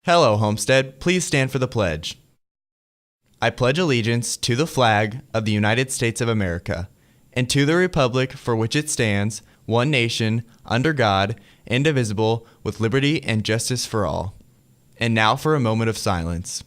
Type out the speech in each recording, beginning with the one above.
Hello, Homestead. Please stand for the pledge. I pledge allegiance to the flag of the United States of America and to the republic for which it stands, one nation, under God, indivisible, with liberty and justice for all. And now for a moment of silence.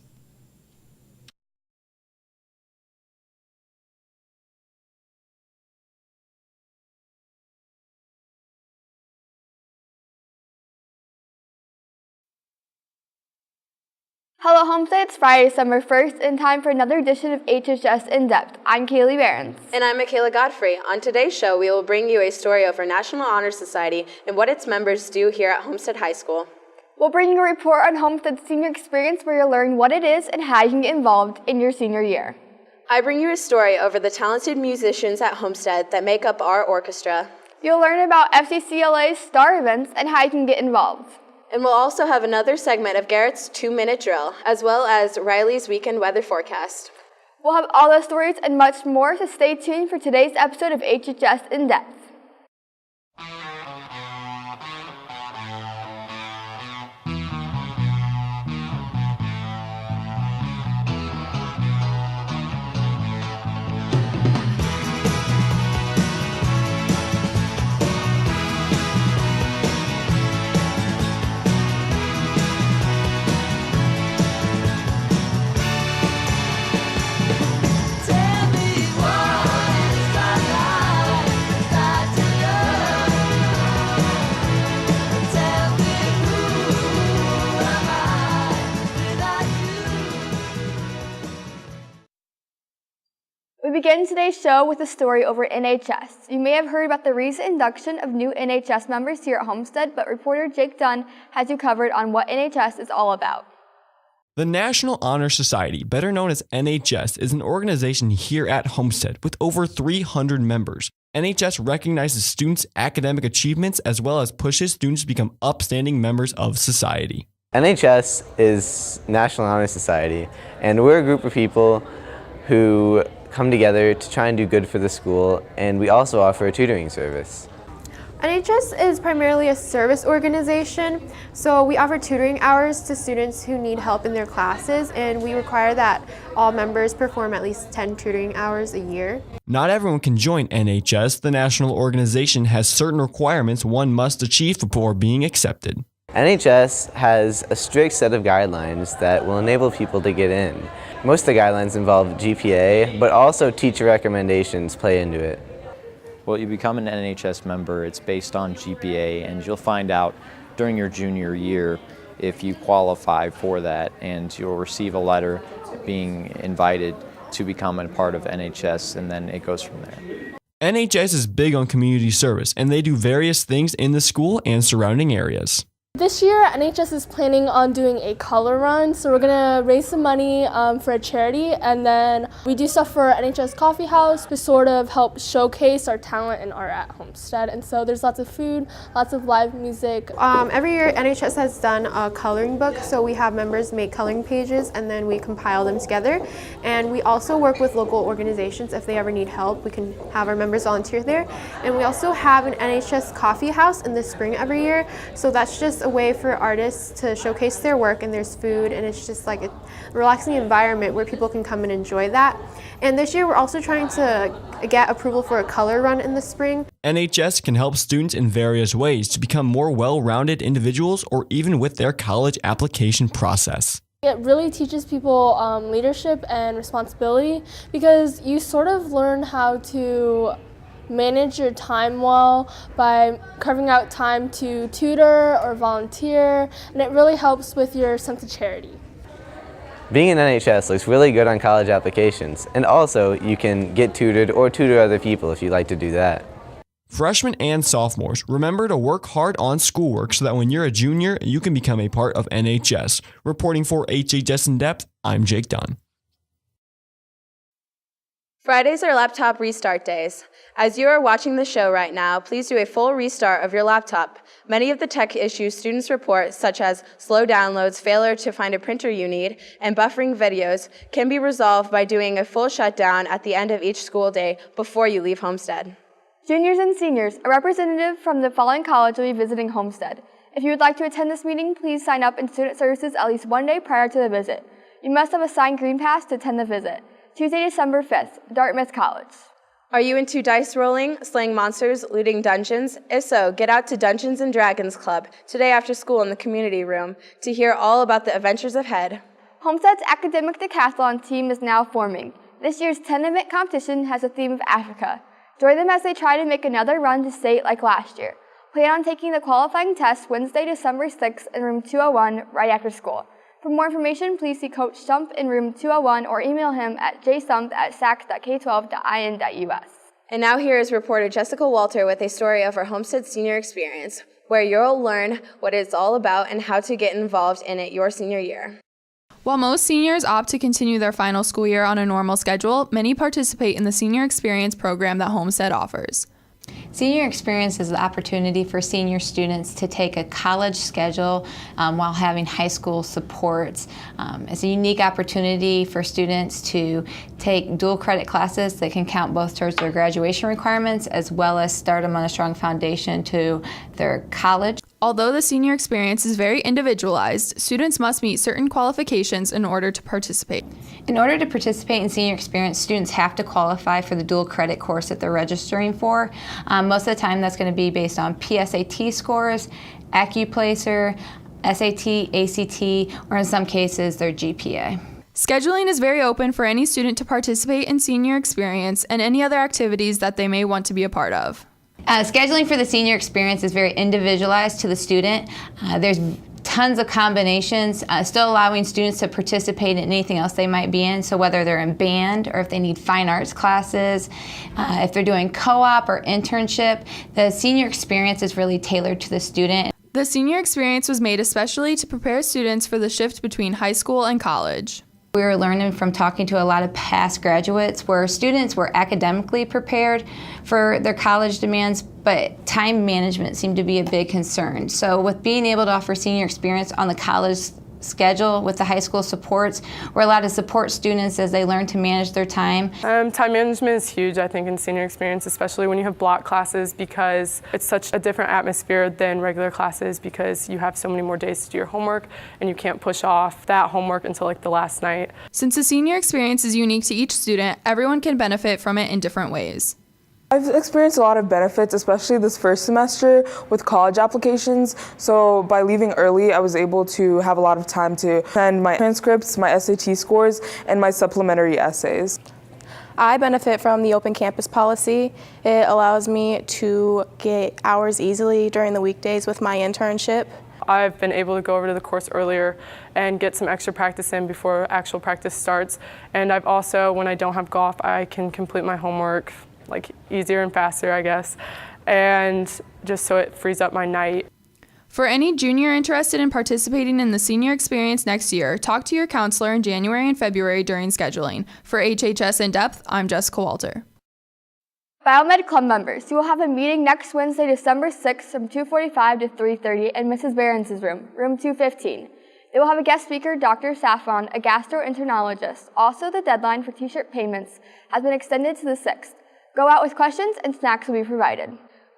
Hello Homestead, it's Friday, December 1st, and time for another edition of HHS In Depth. I'm Kaylee Behrens. And I'm Michaela Godfrey. On today's show, we will bring you a story of our National Honor Society and what its members do here at Homestead High School. We'll bring you a report on Homestead's senior experience where you'll learn what it is and how you can get involved in your senior year. I bring you a story over the talented musicians at Homestead that make up our orchestra. You'll learn about FCCLA's star events and how you can get involved. And we'll also have another segment of Garrett's 2-minute drill, as well as Riley's weekend weather forecast. We'll have all those stories and much more, so stay tuned for today's episode of HHS In Depth. We begin today's show with a story over NHS. You may have heard about the recent induction of new NHS members here at Homestead, but reporter Jake Dunn has you covered on what NHS is all about. The National Honor Society, better known as NHS, is an organization here at Homestead with over 300 members. NHS recognizes students' academic achievements as well as pushes students to become upstanding members of society. NHS is National Honor Society, and we're a group of people who come together to try and do good for the school, and we also offer a tutoring service. NHS is primarily a service organization, so we offer tutoring hours to students who need help in their classes, and we require that all members perform at least 10 tutoring hours a year. Not everyone can join NHS. The national organization has certain requirements one must achieve before being accepted. NHS has a strict set of guidelines that will enable people to get in. Most of the guidelines involve GPA, but also teacher recommendations play into it. Well, you become an NHS member, it's based on GPA, and you'll find out during your junior year if you qualify for that, and you'll receive a letter being invited to become a part of NHS, and then it goes from there. NHS is big on community service, and they do various things in the school and surrounding areas. This year, NHS is planning on doing a color run, so we're going to raise some money for a charity, and then we do stuff for NHS Coffee House to sort of help showcase our talent and art at Homestead. And so there's lots of food, lots of live music. Every year, NHS has done a coloring book, so we have members make coloring pages, and then we compile them together. And we also work with local organizations. If they ever need help, we can have our members volunteer there. And we also have an NHS Coffee House in the spring every year, so that's just a way for artists to showcase their work, and there's food, and it's just like a relaxing environment where people can come and enjoy that. And this year we're also trying to get approval for a color run in the spring. NHS can help students in various ways to become more well-rounded individuals or even with their college application process. It really teaches people leadership and responsibility because you sort of learn how to manage your time well by carving out time to tutor or volunteer, and it really helps with your sense of charity. Being in NHS looks really good on college applications, and also you can get tutored or tutor other people if you like to do that. Freshmen and sophomores, remember to work hard on schoolwork so that when you're a junior, you can become a part of NHS. Reporting for HHS In Depth, I'm Jake Dunn. Fridays are laptop restart days. As you are watching the show right now, please do a full restart of your laptop. Many of the tech issues students report, such as slow downloads, failure to find a printer you need, and buffering videos, can be resolved by doing a full shutdown at the end of each school day before you leave Homestead. Juniors and seniors, a representative from the following college will be visiting Homestead: If you would like to attend this meeting, please sign up in Student Services at least one day prior to the visit. You must have a signed green pass to attend the visit. Tuesday, December 5th, Dartmouth College. Are you into dice rolling, slaying monsters, looting dungeons? If so, get out to Dungeons & Dragons Club today after school in the community room to hear all about the adventures ahead. Homestead's academic decathlon team is now forming. This year's 10-event competition has a theme of Africa. Join them as they try to make another run to state like last year. Plan on taking the qualifying test Wednesday, December 6th in room 201 right after school. For more information, please see Coach Stump in room 201 or email him at jstump@sacs.k12.in.us. And now here is reporter Jessica Walter with a story of her Homestead senior experience, where you'll learn what it's all about and how to get involved in it your senior year. While most seniors opt to continue their final school year on a normal schedule, many participate in the Senior Experience program that Homestead offers. Senior Experience is the opportunity for senior students to take a college schedule while having high school supports. It's a unique opportunity for students to take dual credit classes that can count both towards their graduation requirements as well as start them on a strong foundation to their college. Although the Senior Experience is very individualized, students must meet certain qualifications in order to participate. In order to participate in Senior Experience, students have to qualify for the dual credit course that they're registering for. Most of the time that's going to be based on PSAT scores, AccuPlacer, SAT, ACT, or in some cases their GPA. Scheduling is very open for any student to participate in Senior Experience and any other activities that they may want to be a part of. Scheduling for the Senior Experience is very individualized to the student. There's tons of combinations, still allowing students to participate in anything else they might be in. So whether they're in band or if they need fine arts classes, if they're doing co-op or internship, the Senior Experience is really tailored to the student. The Senior Experience was made especially to prepare students for the shift between high school and college. We were learning from talking to a lot of past graduates where students were academically prepared for their college demands, but time management seemed to be a big concern. So with being able to offer Senior Experience on the college schedule with the high school supports, we're allowed to support students as they learn to manage their time. Time management is huge, I think, in Senior Experience, especially when you have block classes because it's such a different atmosphere than regular classes because you have so many more days to do your homework and you can't push off that homework until like the last night. Since the Senior Experience is unique to each student, everyone can benefit from it in different ways. I've experienced a lot of benefits, especially this first semester with college applications. So by leaving early, I was able to have a lot of time to send my transcripts, my SAT scores, and my supplementary essays. I benefit from the open campus policy. It allows me to get hours easily during the weekdays with my internship. I've been able to go over to the course earlier and get some extra practice in before actual practice starts. And I've also, when I don't have golf, I can complete my homework like easier and faster, I guess, and just so it frees up my night. For any junior interested in participating in the Senior Experience next year, talk to your counselor in January and February during scheduling. For HHS In Depth, I'm Jessica Walter. Biomed Club members, you will have a meeting next Wednesday, December 6th from 2:45 to 3:30 in Mrs. Behrens' room, room 215. They will have a guest speaker, Dr. Saffron, a gastroenterologist. Also, the deadline for t-shirt payments has been extended to the 6th. Go out with questions and snacks will be provided.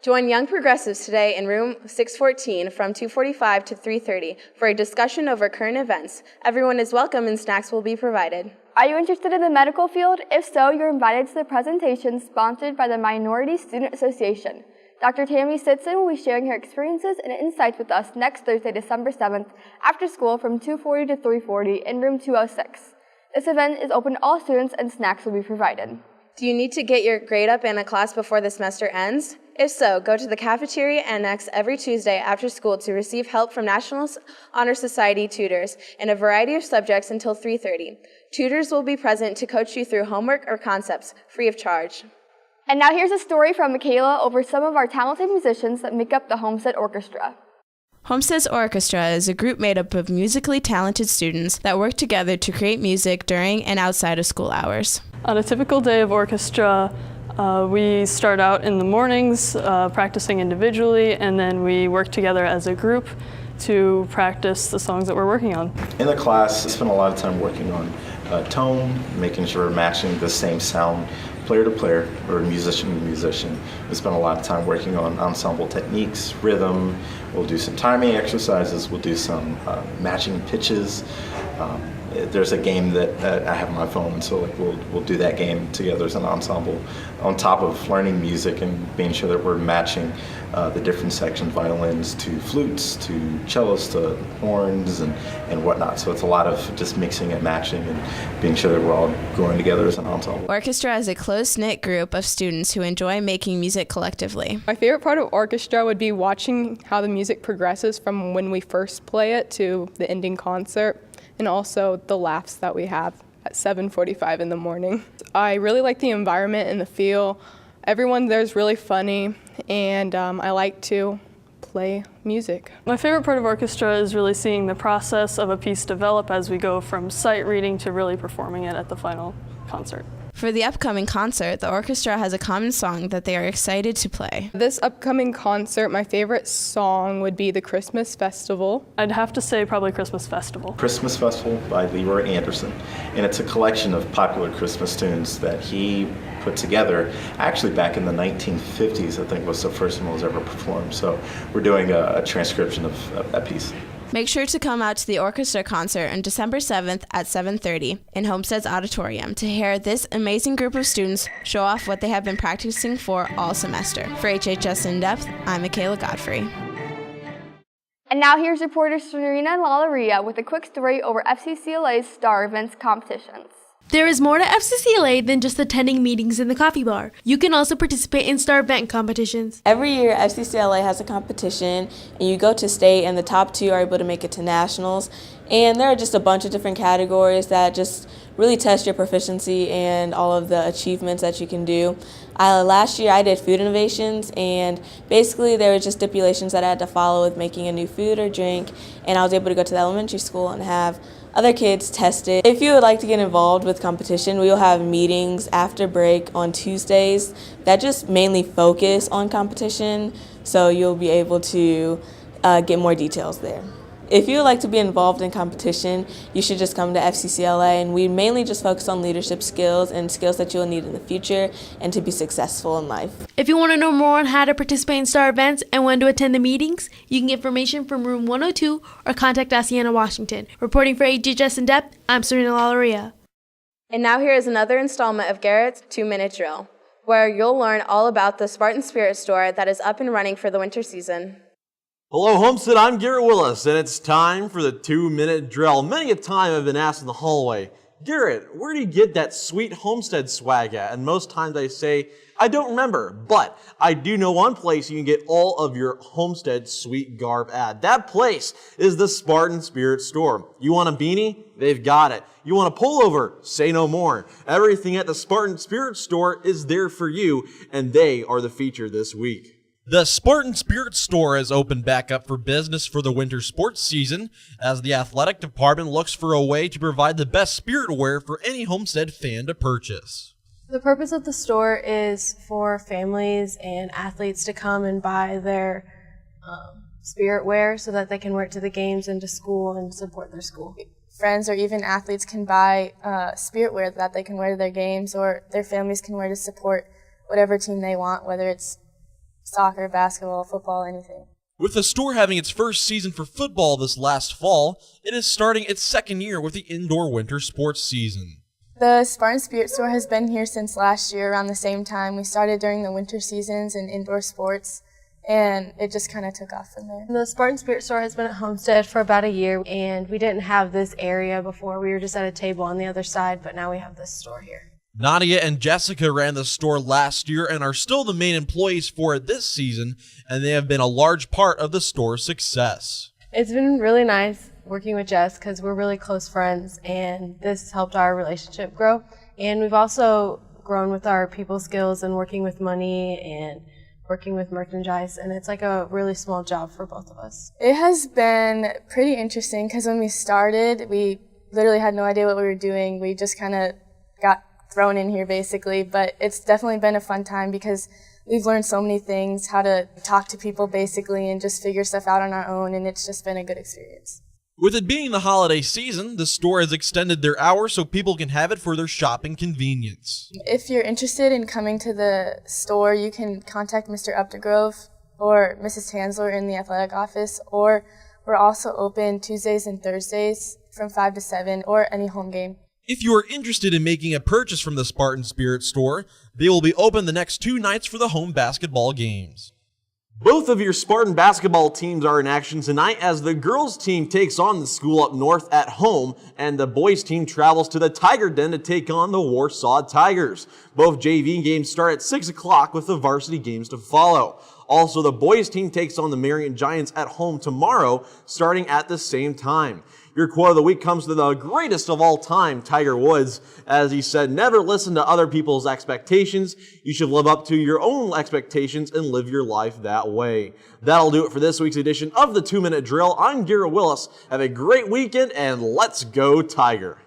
Join Young Progressives today in room 614 from 2:45 to 3:30 for a discussion over current events. Everyone is welcome and snacks will be provided. Are you interested in the medical field? If so, you're invited to the presentation sponsored by the Minority Student Association. Dr. Tammy Sitson will be sharing her experiences and insights with us next Thursday, December 7th, after school from 2:40 to 3:40 in room 206. This event is open to all students and snacks will be provided. Do you need to get your grade up in a class before the semester ends? If so, go to the cafeteria annex every Tuesday after school to receive help from National Honor Society tutors in a variety of subjects until 3:30. Tutors will be present to coach you through homework or concepts, free of charge. And now here's a story from Michaela over some of our talented musicians that make up the Homestead Orchestra. Homestead's Orchestra is a group made up of musically talented students that work together to create music during and outside of school hours. On a typical day of orchestra, we start out in the mornings practicing individually, and then we work together as a group to practice the songs that we're working on. In the class, I spend a lot of time working on tone, making sure we're matching the same sound player to player or musician to musician. We spend a lot of time working on ensemble techniques, rhythm. We'll do some timing exercises. We'll do some matching pitches. There's a game that I have on my phone, so like we'll do that game together as an ensemble, on top of learning music and being sure that we're matching the different sections, violins to flutes to cellos to horns and whatnot. So it's a lot of just mixing and matching and being sure that we're all growing together as an ensemble. Orchestra is a close-knit group of students who enjoy making music collectively. My favorite part of orchestra would be watching how the music progresses from when we first play it to the ending concert, and also the laughs that we have at 7:45 in the morning. I really like the environment and the feel. Everyone there's really funny, and I like to play music. My favorite part of orchestra is really seeing the process of a piece develop as we go from sight reading to really performing it at the final concert. For the upcoming concert, the orchestra has a common song that they are excited to play. This upcoming concert, my favorite song would be the Christmas Festival. I'd have to say probably Christmas Festival. Christmas Festival by Leroy Anderson, and it's a collection of popular Christmas tunes that he put together actually back in the 1950s. I think was the first one that was ever performed. So we're doing a transcription of that piece. Make sure to come out to the orchestra concert on December 7th at 7:30 in Homestead's auditorium to hear this amazing group of students show off what they have been practicing for all semester. For HHS In Depth, I'm Michaela Godfrey. And now here's reporter Serena Lalaria with a quick story over FCCLA's Star Events competitions. There is more to FCCLA than just attending meetings in the coffee bar. You can also participate in star event competitions. Every year, FCCLA has a competition, and you go to state, and the top two are able to make it to nationals. And there are just a bunch of different categories that just really test your proficiency and all of the achievements that you can do. Last year, I did food innovations, and basically there were just stipulations that I had to follow with making a new food or drink, and I was able to go to the elementary school and have other kids test it. If you would like to get involved with competition, we will have meetings after break on Tuesdays that just mainly focus on competition, so you'll be able to get more details there. If you would like to be involved in competition, you should just come to FCCLA, and we mainly just focus on leadership skills and skills that you'll need in the future and to be successful in life. If you want to know more on how to participate in star events and when to attend the meetings, you can get information from room 102 or contact Asiana Washington. Reporting for HHS In Depth, I'm Serena Lalaria. And now here is another installment of Garrett's 2-Minute Drill, where you'll learn all about the Spartan Spirit Store that is up and running for the winter season. Hello, Homestead. I'm Garrett Willis, and it's time for the 2-minute drill. Many a time I've been asked in the hallway, Garrett, where do you get that sweet Homestead swag at? And most times I say, I don't remember, but I do know one place you can get all of your Homestead sweet garb at. That place is the Spartan Spirit Store. You want a beanie? They've got it. You want a pullover? Say no more. Everything at the Spartan Spirit Store is there for you, and they are the feature this week. The Spartan Spirit Store has opened back up for business for the winter sports season, as the athletic department looks for a way to provide the best spirit wear for any Homestead fan to purchase. The purpose of the store is for families and athletes to come and buy their spirit wear so that they can wear it to the games and to school and support their school. Friends or even athletes can buy spirit wear that they can wear to their games, or their families can wear to support whatever team they want, whether it's soccer, basketball, football, anything. With the store having its first season for football this last fall, it is starting its second year with the indoor winter sports season. The Spartan Spirit Store has been here since last year around the same time. We started during the winter seasons and indoor sports, and it just kind of took off from there. The Spartan Spirit Store has been at Homestead for about a year, and we didn't have this area before. We were just at a table on the other side, but now we have this store here. Nadia and Jessica ran the store last year and are still the main employees for it this season, and they have been a large part of the store's success. It's been really nice working with Jess because we're really close friends, and this helped our relationship grow. And we've also grown with our people skills and working with money and working with merchandise, and it's like a really small job for both of us. It has been pretty interesting because when we started, we literally had no idea what we were doing. We just kind of got thrown in here basically, but it's definitely been a fun time because we've learned so many things, how to talk to people basically and just figure stuff out on our own, and it's just been a good experience. With it being the holiday season, the store has extended their hours so people can have it for their shopping convenience. If you're interested in coming to the store, you can contact Mr. Updegrove or Mrs. Tansler in the athletic office, or we're also open Tuesdays and Thursdays from 5 to 7 or any home game. If you are interested in making a purchase from the Spartan Spirit store, they will be open the next 2 nights for the home basketball games. Both of your Spartan basketball teams are in action tonight as the girls team takes on the school up north at home and the boys team travels to the Tiger Den to take on the Warsaw Tigers. Both JV games start at 6 o'clock with the varsity games to follow. Also, the boys team takes on the Marion Giants at home tomorrow, starting at the same time. Your quote of the week comes to the greatest of all time, Tiger Woods, as he said, "Never listen to other people's expectations. You should live up to your own expectations and live your life that way." That'll do it for this week's edition of the 2-Minute Drill. I'm Garrett Willis. Have a great weekend, and let's go Tiger.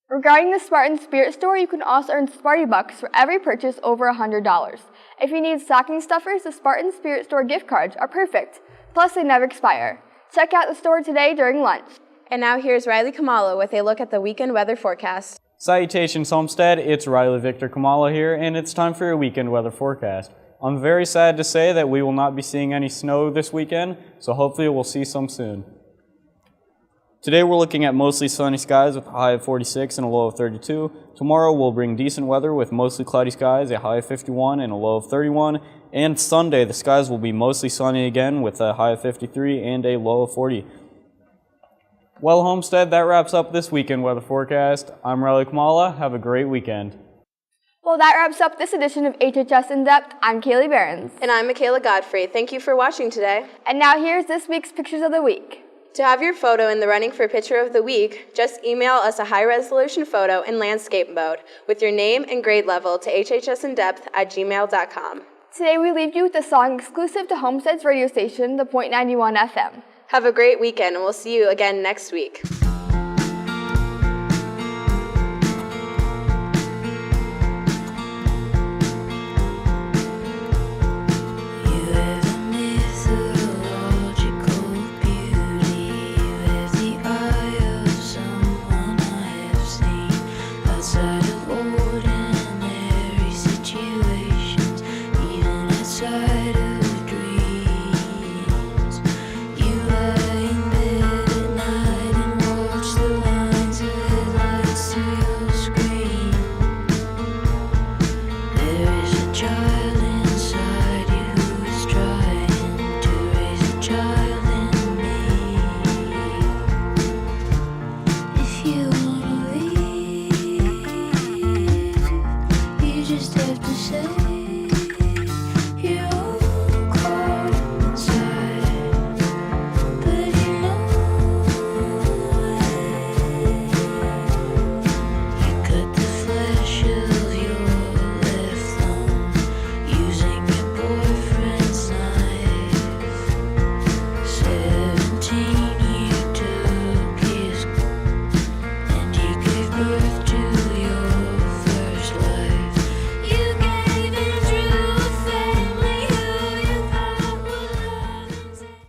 Regarding the Spartan Spirit store, you can also earn Sparty Bucks for every purchase over $100. If you need stocking stuffers, the Spartan Spirit store gift cards are perfect. Plus, they never expire. Check out the store today during lunch. And now here's Riley Kamala with a look at the weekend weather forecast. Salutations, Homestead. It's Riley Victor Kamala here, and it's time for your weekend weather forecast. I'm very sad to say that we will not be seeing any snow this weekend, so hopefully we'll see some soon. Today we're looking at mostly sunny skies with a high of 46 and a low of 32. Tomorrow will bring decent weather with mostly cloudy skies, a high of 51 and a low of 31. And Sunday, the skies will be mostly sunny again with a high of 53 and a low of 40. Well, Homestead, that wraps up this weekend weather forecast. I'm Riley Kamala. Have a great weekend. Well, that wraps up this edition of HHS In Depth. I'm Kaylee Behrens. And I'm Michaela Godfrey. Thank you for watching today. And now here's this week's Pictures of the Week. To have your photo in the running for Picture of the Week, just email us a high-resolution photo in landscape mode with your name and grade level to hhsindepth@gmail.com. Today we leave you with a song exclusive to Homestead's radio station, the .91 FM. Have a great weekend, and we'll see you again next week. Outside of ordinary situations, even outside